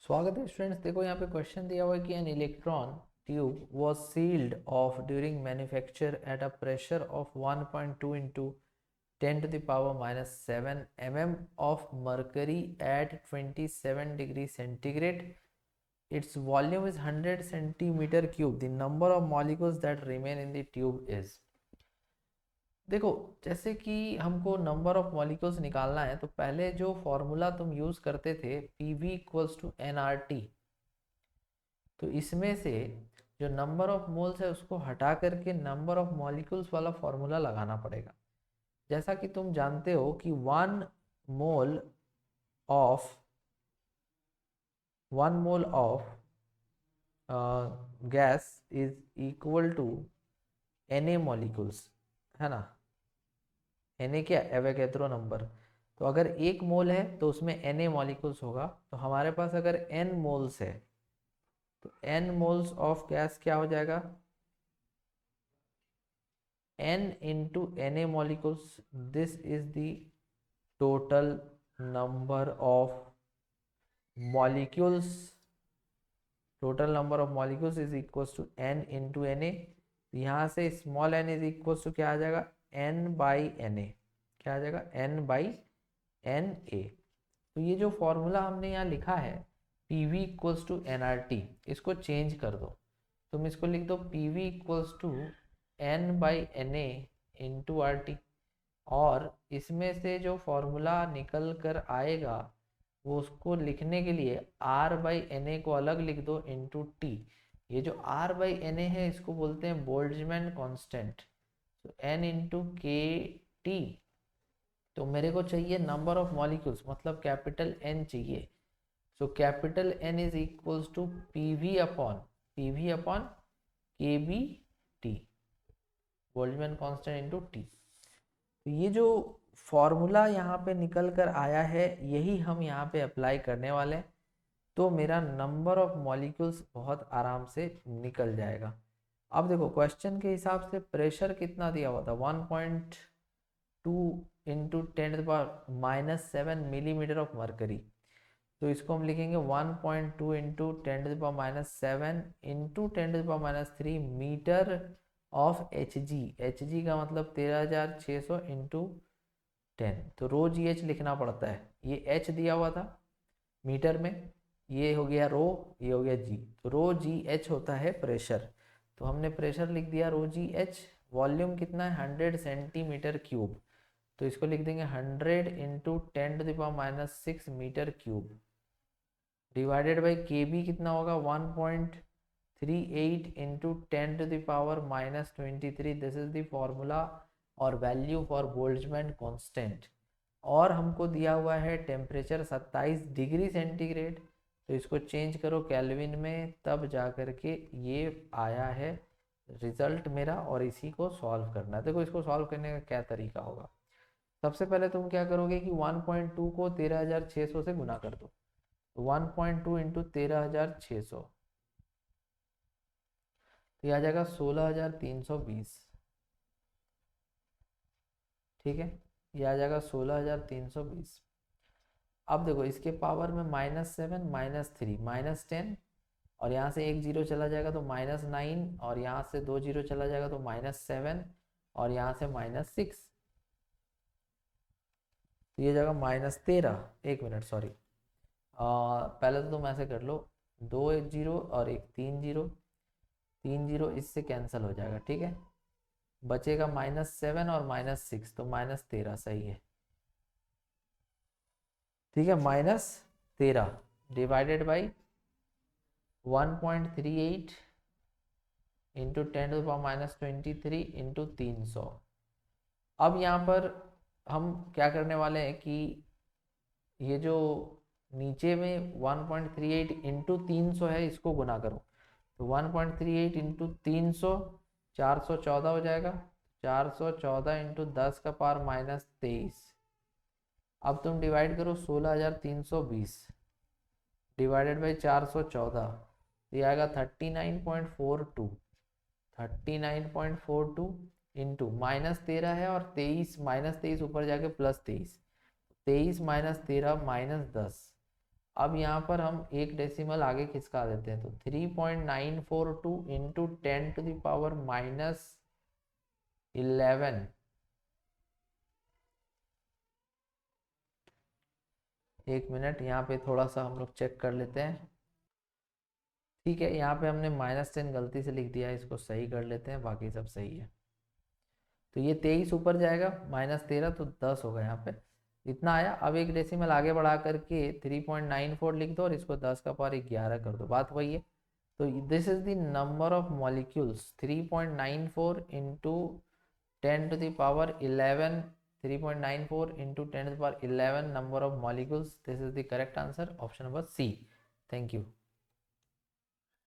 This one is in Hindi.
स्वागत है स्टूडेंट्स। देखो यहाँ पे क्वेश्चन दिया हुआ है कि an electron tube was sealed off during manufacture at a pressure of 1.2 into 10 to the power minus 7 mm of mercury at 27 degree centigrade. Its volume is 100 centimeter cube. The number of molecules that remain in the tube is। देखो, जैसे कि हमको नंबर ऑफ मॉलिक्यूल्स निकालना है तो पहले जो फॉर्मूला तुम यूज करते थे पीवी इक्वल्स टू एनआरटी, तो इसमें से जो नंबर ऑफ मोल्स है उसको हटा करके नंबर ऑफ मॉलिक्यूल्स वाला फॉर्मूला लगाना पड़ेगा। जैसा कि तुम जानते हो कि mole of one mole of gas is equal to N molecules, है ना। एन क्या, एवोगैड्रो नंबर। तो अगर एक मोल है तो उसमें एन मॉलिक्यूल्स होगा। तो हमारे पास अगर एन मोल्स है तो एन मोल्स ऑफ गैस क्या हो जाएगा, n into Na molecules. This is the total number of molecules. Total number of molecules is equals to n into Na। यहाँ से small n is equals to क्या आ जाएगा, n बाई Na। क्या आ जाएगा, n बाई Na। तो ये जो फॉर्मूला हमने यहाँ लिखा है PV इक्वल्स टू nRT, इसको चेंज कर दो। तुम इसको लिख दो PV equals to n by Na into R T. और इसमें से जो फॉर्मूला निकल कर आएगा वो उसको लिखने के लिए R बाई Na को अलग लिख दो इंटू टी। ये जो R बाई Na है इसको बोलते हैं बोल्ट्जमैन कांस्टेंट। तो n इंटू के टी। तो मेरे को चाहिए नंबर ऑफ मॉलिक्यूल्स, मतलब कैपिटल N चाहिए। So capital N is equals to P V upon k B T, Boltzmann constant into T. तो ये जो फॉर्मूला यहाँ पे निकल कर आया है यही हम यहाँ पे अप्लाई करने वाले हैं। तो मेरा नंबर ऑफ मॉलिक्यूल्स बहुत आराम से निकल जाएगा। अब देखो क्वेश्चन के हिसाब से प्रेशर कितना दिया हुआ था, 1.2 इंटू 10⁻⁻7 मिलीमीटर ऑफ मरकरी। तो इसको हम लिखेंगे 1.2 into 10⁻⁻7 into 10⁻³ metre of H G का मतलब 13,600 इंटू 10। तो रो जी एच लिखना पड़ता है। ये एच दिया हुआ था मीटर में, ये हो गया रो, ये हो गया जी। तो रो जी एच होता है प्रेशर। तो हमने प्रेशर लिख दिया रो जी एच। वॉल्यूम कितना है, 100 सेंटीमीटर क्यूब। तो इसको लिख देंगे 100 into 10⁻⁻6 metre cube divided by K B कितना होगा, 1.38 into 10⁻⁻23। This is the formula और वैल्यू फॉर बोल्ट्जमैन कांस्टेंट। और हमको दिया हुआ है टेम्परेचर 27 डिग्री सेंटीग्रेड। तो इसको चेंज करो केल्विन में, तब जा कर के ये आया है रिजल्ट मेरा। और इसी को सॉल्व करना है। देखो इसको सॉल्व करने का क्या तरीका होगा। सबसे पहले तुम क्या करोगे कि 1.2 को 13,600 से गुना कर दो। 1.2 इंटू 13,600, तो यह आ जाएगा 16,320। ठीक है, यह आ जाएगा 16,320। अब देखो इसके पावर में -7 -3 -10, और यहाँ से एक जीरो चला जाएगा तो -9, और यहाँ से दो जीरो चला जाएगा तो -7, और यहाँ से -6। तो ये जाएगा -13। एक मिनट सॉरी, पहले तो तुम ऐसे कर लो, दो एक जीरो और एक तीन जीरो, तीन जीरो इससे कैंसिल हो जाएगा। ठीक है, बचेगा -7 और -6, तो -13 सही है। ठीक है, -13 डिवाइडेड बाई 1.38 इंटू 10⁻⁻23 इंटू 300। अब यहाँ पर हम क्या करने वाले हैं कि ये जो नीचे में 1.38 इंटू 300 है इसको गुना करो। तो 1.38 इंटू 300 414 हो जाएगा। 414 इंटू 10⁻⁻23। अब तुम डिवाइड करो 16,320 डिवाइडेड बाई 414, तो ये आएगा 39.42। 39.42 इंटू -13 है और 23 ऊपर जाके +23, 23 -13 -10। अब यहाँ पर हम एक डेसिमल आगे खिसका देते हैं, तो 3.942 इंटू 10⁻⁻11। एक मिनट, यहाँ पे थोड़ा सा हम लोग चेक कर लेते हैं। ठीक है, यहाँ पे हमने -10 गलती से लिख दिया है, इसको सही कर लेते हैं, बाकी सब सही है। तो ये 23 ऊपर जाएगा, -13 तो 10 होगा यहाँ पे, इतना आया। अब एक डेसिमल आगे बढ़ा करके 3.94 लिख दो और इसको 10 का पावर 11 कर दो, बात वही है। तो this is the number of molecules, 3.94 into 10⁻11, 3.94 into 10⁻11 number of molecules. This is the correct answer, option number C. Thank you.